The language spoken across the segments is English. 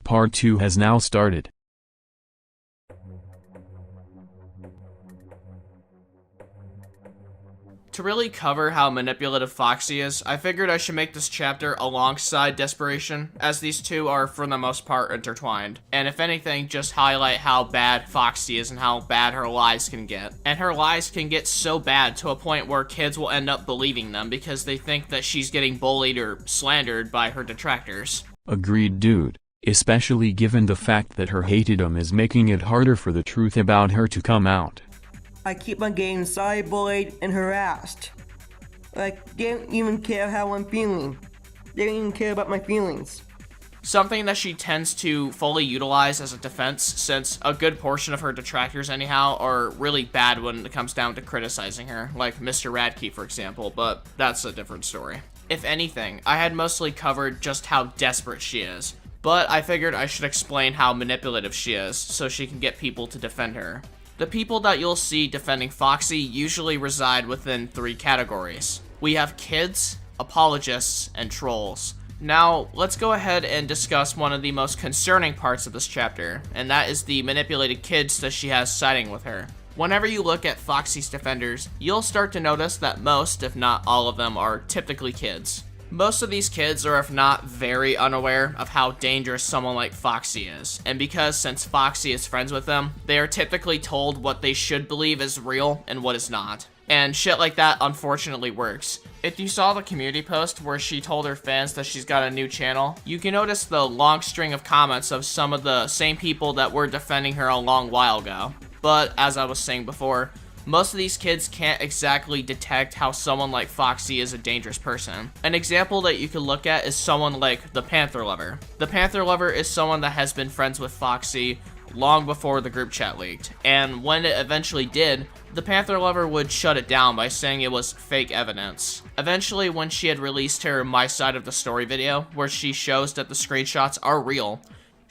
Part 2 has now started. To really cover how manipulative Foxy is, I figured I should make this chapter alongside Desperation, as these two are for the most part intertwined. And if anything, just highlight how bad Foxy is and how bad her lies can get. And her lies can get so bad to a point where kids will end up believing them because they think that she's getting bullied or slandered by her detractors. Agreed, dude. Especially given the fact that her hatedom is making it harder for the truth about her to come out. I keep on getting cyberbullied and harassed. Like, they don't even care how I'm feeling. They don't even care about my feelings. Something that she tends to fully utilize as a defense, since a good portion of her detractors anyhow are really bad when it comes down to criticizing her, like Mr. Radke for example, but that's a different story. If anything, I had mostly covered just how desperate she is, but I figured I should explain how manipulative she is, so she can get people to defend her. The people that you'll see defending Foxy usually reside within 3 categories. We have kids, apologists, and trolls. Now, let's go ahead and discuss one of the most concerning parts of this chapter, and that is the manipulated kids that she has siding with her. Whenever you look at Foxy's defenders, you'll start to notice that most, if not all of them, are typically kids. Most of these kids are, if not very unaware of how dangerous someone like Foxy is, and because since Foxy is friends with them, they are typically told what they should believe is real and what is not. And shit like that unfortunately works. If you saw the community post where she told her fans that she's got a new channel, you can notice the long string of comments of some of the same people that were defending her a long while ago. But as I was saying before, most of these kids can't exactly detect how someone like Foxy is a dangerous person. An example that you could look at is someone like the Panther Lover. The Panther Lover is someone that has been friends with Foxy long before the group chat leaked, and when it eventually did, the Panther Lover would shut it down by saying it was fake evidence. Eventually, when she had released her My Side of the Story video, where she shows that the screenshots are real,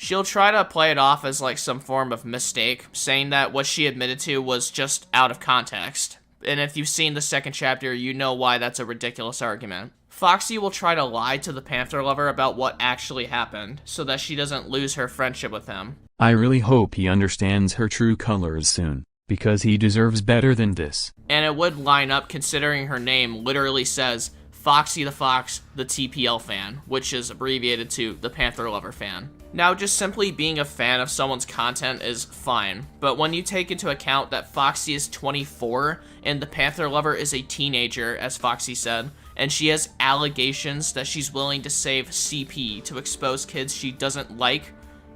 she'll try to play it off as like some form of mistake, saying that what she admitted to was just out of context. And if you've seen the second chapter, you know why that's a ridiculous argument. Foxy will try to lie to the Panther Lover about what actually happened, so that she doesn't lose her friendship with him. I really hope he understands her true colors soon, because he deserves better than this. And it would line up considering her name literally says Foxy the Fox, the TPL fan, which is abbreviated to the Panther Lover fan. Now, just simply being a fan of someone's content is fine, but when you take into account that Foxy is 24 and the Panther Lover is a teenager, as Foxy said, and she has allegations that she's willing to save CP to expose kids she doesn't like,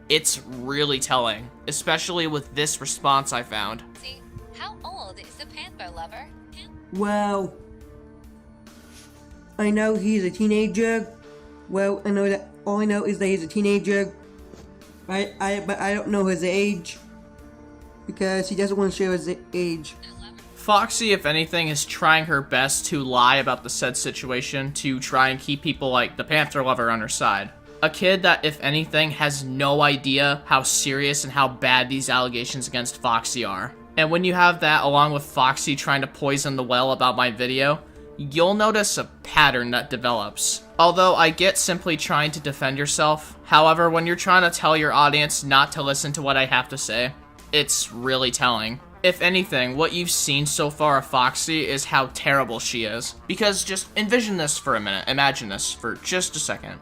it's really telling, especially with this response I found. See, how old is the Panther Lover? Well, I know he's a teenager. Well, I know that all I know is that he's a teenager. But I don't know his age because he doesn't want to share his age. Foxy, if anything, is trying her best to lie about the said situation to try and keep people like the Panther Lover on her side. A kid that, if anything, has no idea how serious and how bad these allegations against Foxy are. And when you have that along with Foxy trying to poison the well about my video, you'll notice a pattern that develops. Although I get simply trying to defend yourself, however, when you're trying to tell your audience not to listen to what I have to say, it's really telling. If anything, what you've seen so far of Foxy is how terrible she is. Because just envision this for a minute, imagine this for just a second.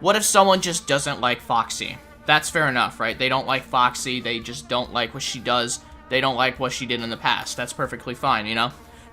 What if someone just doesn't like Foxy? That's fair enough, right? They don't like Foxy, they just don't like what she does, they don't like what she did in the past. That's perfectly fine, you know?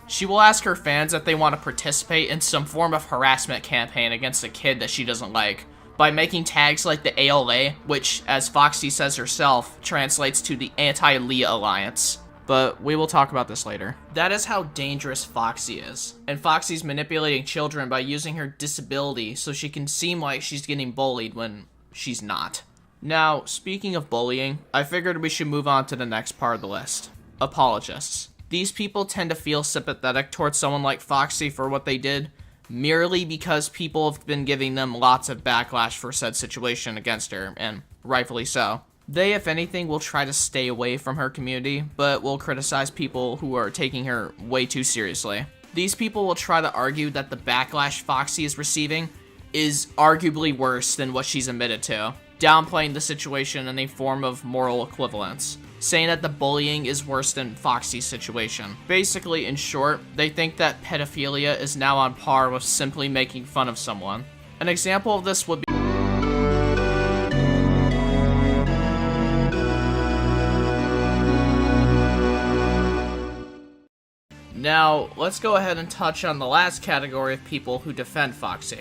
She will ask her fans if they want to participate in some form of harassment campaign against a kid that she doesn't like, by making tags like the ALA, which, as Foxy says herself, translates to the Anti-Leah Alliance. But we will talk about this later. That is how dangerous Foxy is. And Foxy's manipulating children by using her disability so she can seem like she's getting bullied when she's not. Now, speaking of bullying, I figured we should move on to the next part of the list. Apologists. These people tend to feel sympathetic towards someone like Foxy for what they did, merely because people have been giving them lots of backlash for said situation against her, and rightfully so. They, if anything, will try to stay away from her community, but will criticize people who are taking her way too seriously. These people will try to argue that the backlash Foxy is receiving is arguably worse than what she's admitted to. downplaying the situation in a form of moral equivalence, saying that the bullying is worse than Foxy's situation. Basically, in short, they think that pedophilia is now on par with simply making fun of someone. An example of this would be Now, let's go ahead and touch on the last category of people who defend Foxy.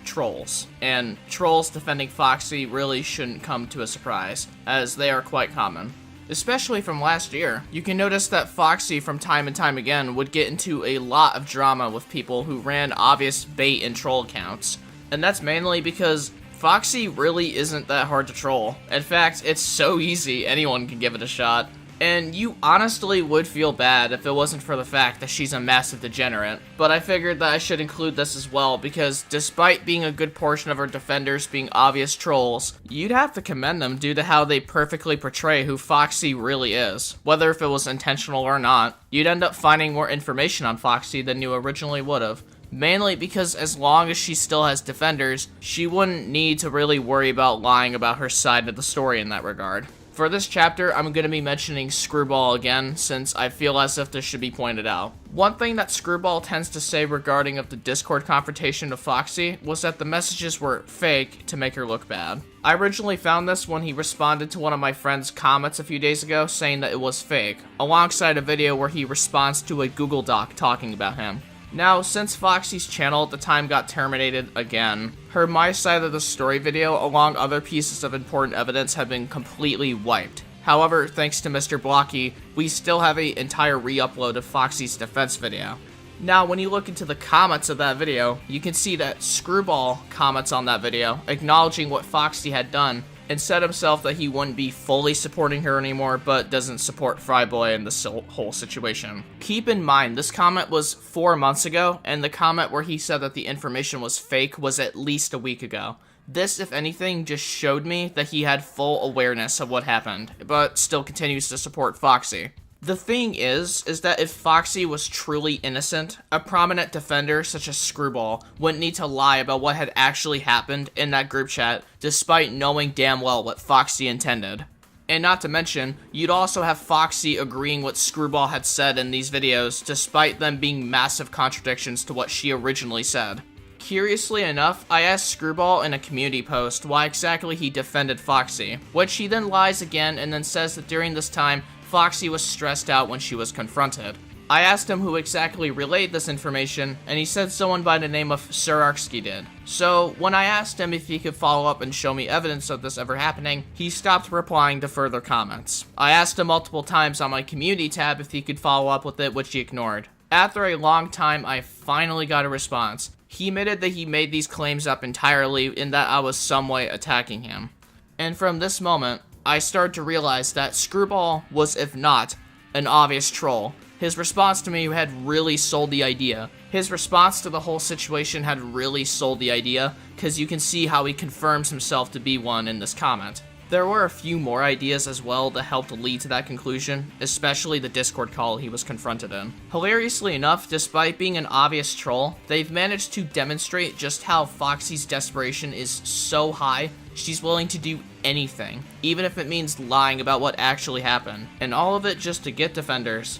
Trolls. And trolls defending Foxy really shouldn't come to a surprise, as they are quite common. Especially from last year. You can notice that Foxy from time and time again would get into a lot of drama with people who ran obvious bait and troll accounts. And that's mainly because Foxy really isn't that hard to troll. In fact, it's so easy, anyone can give it a shot. And you honestly would feel bad if it wasn't for the fact that she's a massive degenerate. But I figured that I should include this as well, because despite being a good portion of her defenders being obvious trolls, you'd have to commend them due to how they perfectly portray who Foxy really is. Whether if it was intentional or not, you'd end up finding more information on Foxy than you originally would have. Mainly because as long as she still has defenders, she wouldn't need to really worry about lying about her side of the story in that regard. For this chapter, I'm going to be mentioning Screwball again, since I feel as if this should be pointed out. One thing that Screwball tends to say regarding of the Discord confrontation of Foxy was that the messages were fake to make her look bad. I originally found this when he responded to one of my friend's comments a few days ago saying that it was fake, alongside a video where he responds to a Google Doc talking about him. Now, since Foxy's channel at the time got terminated again, her My Side of the Story video, along other pieces of important evidence, have been completely wiped. However, thanks to Mr. Blocky, we still have an entire re-upload of Foxy's defense video. Now, when you look into the comments of that video, you can see that Screwball comments on that video, acknowledging what Foxy had done, and said himself that he wouldn't be fully supporting her anymore, but doesn't support Fryboy in this whole situation. Keep in mind, this comment was 4 months ago, and the comment where he said that the information was fake was at least a week ago. This, if anything, just showed me that he had full awareness of what happened, but still continues to support Foxy. The thing is that if Foxy was truly innocent, a prominent defender such as Screwball wouldn't need to lie about what had actually happened in that group chat, despite knowing damn well what Foxy intended. And not to mention, you'd also have Foxy agreeing what Screwball had said in these videos, despite them being massive contradictions to what she originally said. Curiously enough, I asked Screwball in a community post why exactly he defended Foxy, which he then lies again and then says that during this time, Foxy was stressed out when she was confronted. I asked him who exactly relayed this information, and he said someone by the name of Surarsky did. So, when I asked him if he could follow up and show me evidence of this ever happening, he stopped replying to further comments. I asked him multiple times on my community tab if he could follow up with it, which he ignored. After a long time, I finally got a response. He admitted that he made these claims up entirely and that I was some way attacking him. And from this moment, I started to realize that Screwball was, if not, an obvious troll. His response to me had really sold the idea. His response to the whole situation had really sold the idea, because you can see how he confirms himself to be one in this comment. There were a few more ideas as well that helped lead to that conclusion, especially the Discord call he was confronted in. Hilariously enough, despite being an obvious troll, they've managed to demonstrate just how Foxy's desperation is so high, she's willing to do anything, even if it means lying about what actually happened, and all of it just to get defenders.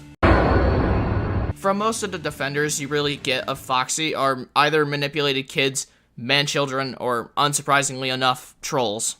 From most of the defenders you really get of Foxy are either manipulated kids, man-children, or, unsurprisingly enough, trolls.